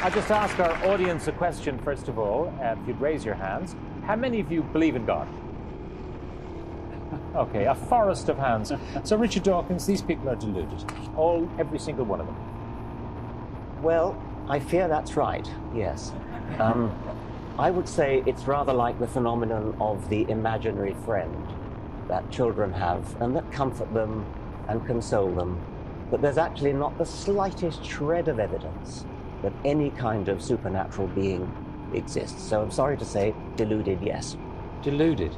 I'll just ask our audience a question, first of all. If you'd raise your hands. How many of you believe in God? Okay, a forest of hands. So, Richard Dawkins, these people are deluded. Every single one of them. Well, I fear that's right, yes. I would say it's rather like the phenomenon of the imaginary friend that children have and that comfort them and console them. But there's actually not the slightest shred of evidence that any kind of supernatural being exists. So I'm sorry to say, deluded, yes. Deluded.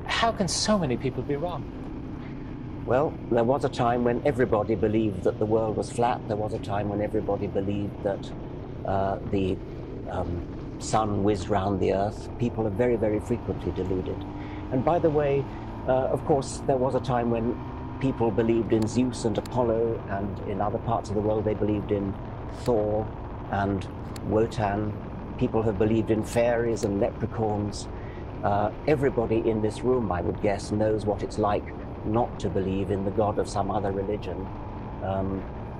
How can so many people be wrong? Well, there was a time when everybody believed that the world was flat. There was a time when everybody believed that the sun whizzed round the earth. People are very, very frequently deluded. And by the way, of course, there was a time when people believed in Zeus and Apollo, and in other parts of the world they believed in Thor and Wotan. People have believed in fairies and leprechauns. Everybody in this room, I would guess, knows what it's like not to believe in the god of some other religion.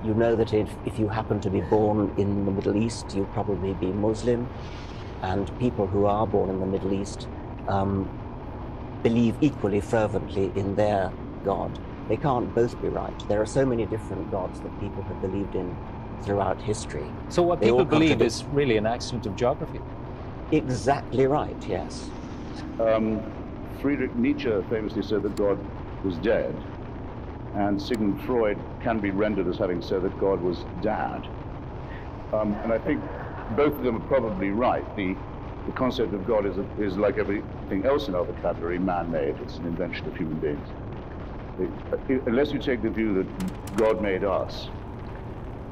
You know that if you happen to be born in the Middle East, you'll probably be Muslim, and people who are born in the Middle East believe equally fervently in their god. They can't both be right. There are so many different gods that people have believed in throughout history. So what people believe is really an accident of geography? Exactly right, yes. Friedrich Nietzsche famously said that God was dead, and Sigmund Freud can be rendered as having said that God was dad. And I think both of them are probably right. The concept of God is like everything else in our vocabulary, man-made. It's an invention of human beings. Unless you take the view that God made us,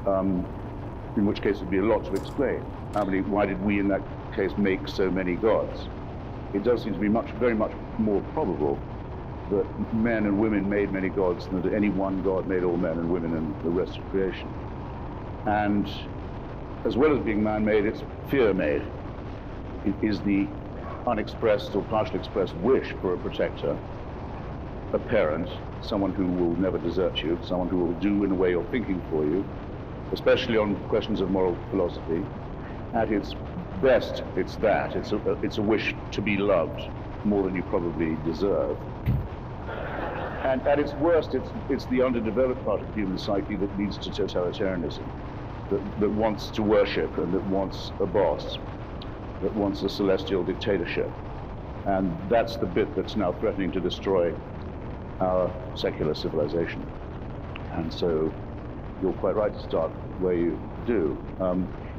in which case it'd be a lot to explain. Why did we in that case make so many gods? It does seem to be very much more probable that men and women made many gods than that any one God made all men and women and the rest of creation. And as well as being man-made, it's fear-made. It is the unexpressed or partially expressed wish for a protector, a parent, someone who will never desert you, someone who will do in a way you're thinking for you, especially on questions of moral philosophy. At its best, it's that. It's a wish to be loved more than you probably deserve. And at its worst, it's the underdeveloped part of the human psyche that leads to totalitarianism, that wants to worship and that wants a boss, that wants a celestial dictatorship. And that's the bit that's now threatening to destroy our secular civilization. And so you're quite right to start where you do.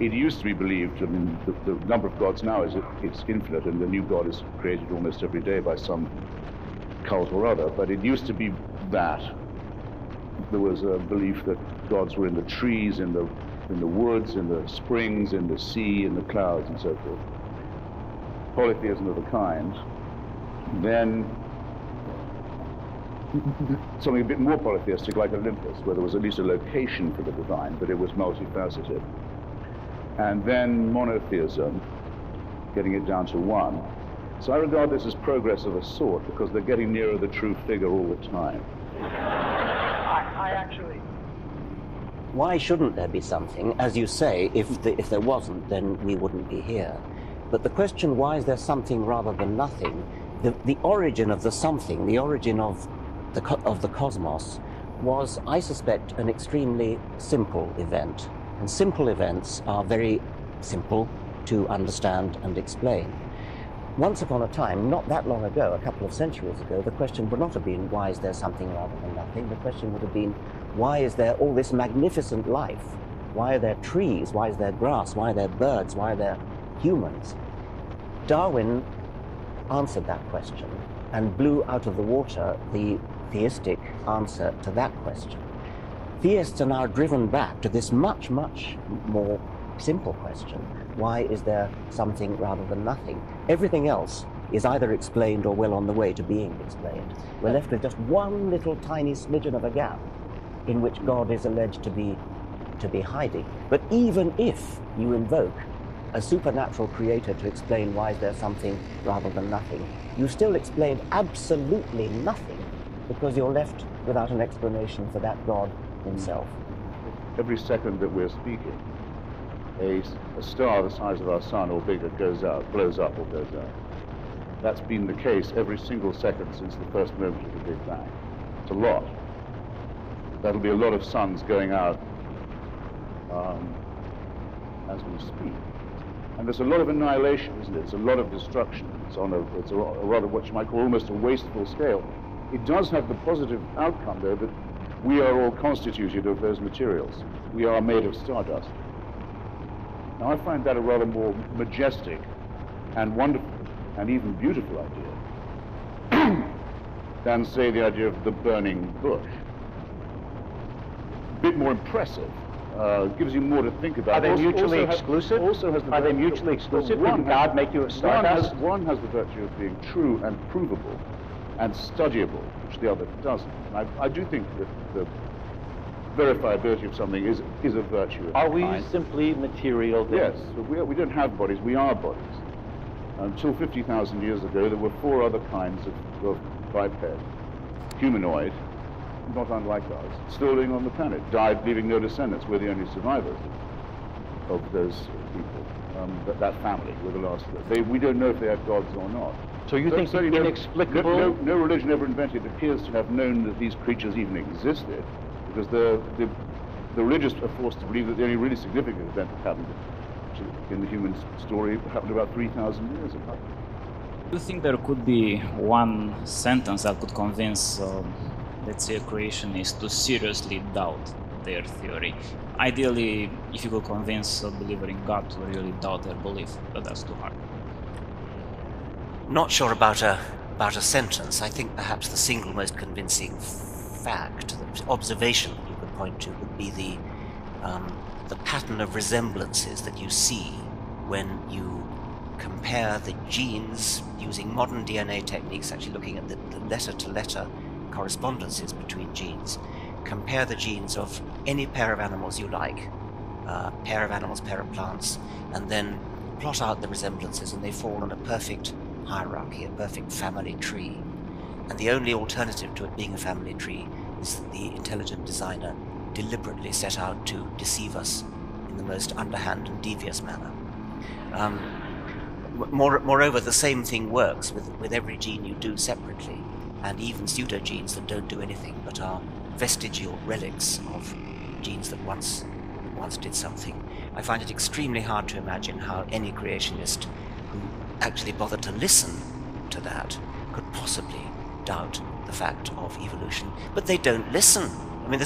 It used to be believed, the number of gods now it's infinite, and the new god is created almost every day by some cult or other, but it used to be that. There was a belief that gods were in the trees, in the woods, in the springs, in the sea, in the clouds, and so forth. Polytheism of a kind. Then something a bit more polytheistic like Olympus, where there was at least a location for the divine, but it was multifaceted. And then monotheism, getting it down to one. So I regard this as progress of a sort, because they're getting nearer the true figure all the time. I actually... Why shouldn't there be something? As you say, if there wasn't, then we wouldn't be here. But the question, why is there something rather than nothing? The origin of the something, the origin of the cosmos, was, I suspect, an extremely simple event. And simple events are very simple to understand and explain. Once upon a time, not that long ago, a couple of centuries ago, the question would not have been, why is there something rather than nothing? The question would have been, why is there all this magnificent life? Why are there trees? Why is there grass? Why are there birds? Why are there humans? Darwin answered that question and blew out of the water the theistic answer to that question. Theists are now driven back to this much, much more simple question. Why is there something rather than nothing? Everything else is either explained or well on the way to being explained. We're left with just one little tiny smidgen of a gap in which God is alleged to be hiding. But even if you invoke a supernatural creator to explain why is there something rather than nothing, you still explain absolutely nothing, because you're left without an explanation for that God himself. Every second that we're speaking, a star the size of our sun or bigger goes out, blows up or goes out. That's been the case every single second since the first moment of the Big Bang. It's a lot. That'll be a lot of suns going out as we speak. And there's a lot of annihilation, isn't it? It's a lot of destruction. It's a rather what you might call almost a wasteful scale. It does have the positive outcome, though, that we are all constituted of those materials. We are made of stardust. Now, I find that a rather more majestic and wonderful and even beautiful idea than, say, the idea of the burning bush. A bit more impressive. Gives you more to think about. Are they mutually also exclusive? Are they mutually exclusive? Did God make you of stardust? One has the virtue of being true and provable and studyable, which the other doesn't. And I do think that the verifiability of something is a virtue of Are we kind. simply material Yes, things? but we don't have bodies, we are bodies. Until 50,000 years ago, there were 4 other kinds of biped, humanoid, not unlike us, still living on the planet, died leaving no descendants. We're the only survivors of those people. That family were the last. We don't know if they had gods or not. So you think the inexplicable... No religion ever invented appears to have known that these creatures even existed, because the religious are forced to believe that the only really significant event that happened in the human story happened about 3,000 years ago. Do you think there could be one sentence that could convince, let's say, a creationist to seriously doubt their theory? Ideally, if you could convince a believer in God to really doubt their belief, but that's too hard. Not sure about a sentence. I think perhaps the single most convincing fact, the observation that you could point to, would be the pattern of resemblances that you see when you compare the genes using modern DNA techniques, actually looking at the letter-to-letter correspondences between genes. Compare the genes of any pair of animals you like, pair of animals, pair of plants, and then plot out the resemblances, and they fall on a perfect hierarchy, a perfect family tree. And the only alternative to it being a family tree is that the intelligent designer deliberately set out to deceive us in the most underhand and devious manner. Moreover, the same thing works with every gene you do separately, and even pseudogenes that don't do anything but are vestigial relics of genes that once did something. I find it extremely hard to imagine how any creationist who actually bothered to listen to that could possibly doubt the fact of evolution. But they don't listen. I mean,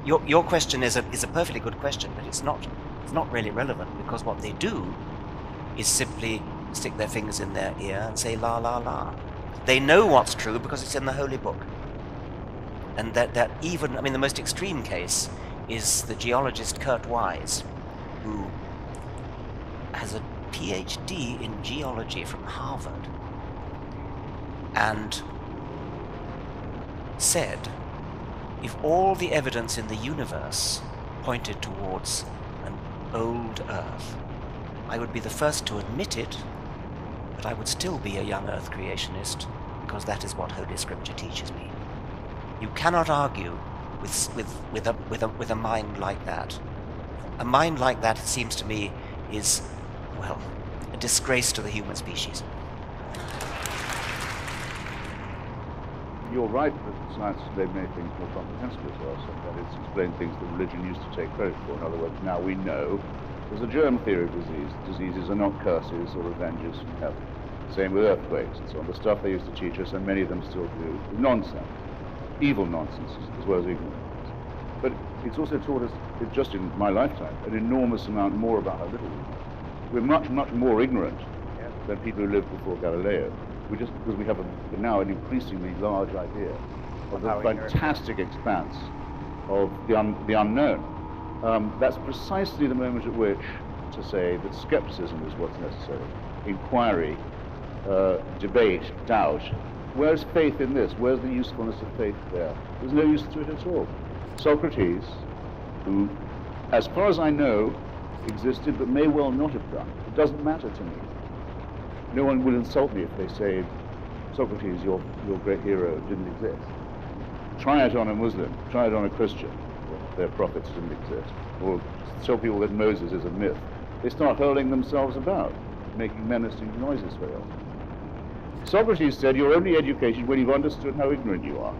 your question is a perfectly good question, but it's not really relevant, because what they do is simply stick their fingers in their ear and say la la la. They know what's true because it's in the holy book. And that even, I mean, the most extreme case is the geologist Kurt Wise, who has a PhD in geology from Harvard, and said, if all the evidence in the universe pointed towards an old Earth, I would be the first to admit it, but I would still be a young Earth creationist, because that is what Holy Scripture teaches me. You cannot argue with a mind like that. A mind like that, it seems to me, is, well, a disgrace to the human species. You're right that science has made many things more comprehensible to us, and that it's explained things that religion used to take credit for. In other words, now we know there's a germ theory of disease. Diseases are not curses or revenges from heaven. Same with earthquakes and so on. The stuff they used to teach us, and many of them still do, is nonsense. Evil nonsense, as well as ignorant. But it's also taught us, just in my lifetime, an enormous amount more about how little we know. We're much, much more ignorant than people who lived before Galileo. Just because we have now an increasingly large idea of the fantastic expanse of the unknown. That's precisely the moment at which to say that skepticism is what's necessary. Inquiry, debate, doubt. Where's faith in this? Where's the usefulness of faith there? There's no use to it at all. Socrates, who, as far as I know, existed but may well not have done. It doesn't matter to me. No one will insult me if they say, Socrates, your great hero, didn't exist. Try it on a Muslim, try it on a Christian. their prophets didn't exist, or tell people that Moses is a myth. They start hurling themselves about, making menacing noises very often. Socrates said you're only educated when you've understood how ignorant you are.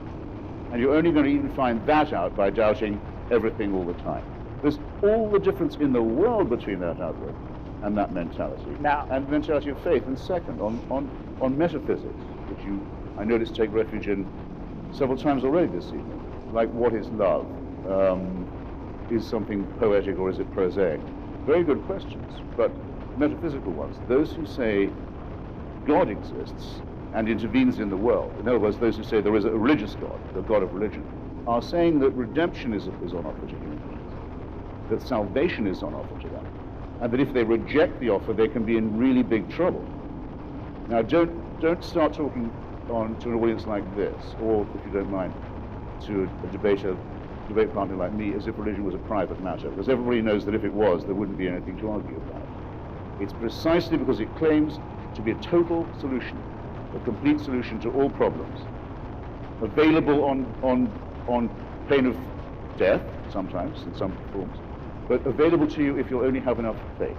And you're only going to even find that out by doubting everything all the time. There's all the difference in the world between that outlook and that mentality. And the mentality of faith. And second, on metaphysics, which you, I noticed, take refuge in several times already this evening. Like, what is love? Is something poetic or is it prosaic? Very good questions, but metaphysical ones. Those who say God exists and intervenes in the world, in other words, those who say there is a religious God, the God of religion, are saying that redemption is on offer to human beings, that salvation is on offer to them, and that if they reject the offer, they can be in really big trouble. Now, don't start talking to an audience like this, or, if you don't mind, to a debate partner like me, as if religion was a private matter, because everybody knows that if it was, there wouldn't be anything to argue about. It's precisely because it claims to be a total solution, a complete solution to all problems, available on pain of death, sometimes, in some forms, but available to you if you'll only have enough faith.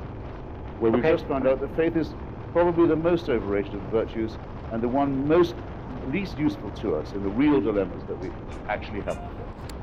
Where we've just found out that faith is probably the most overrated of the virtues and the one least useful to us in the real dilemmas that we actually have to face.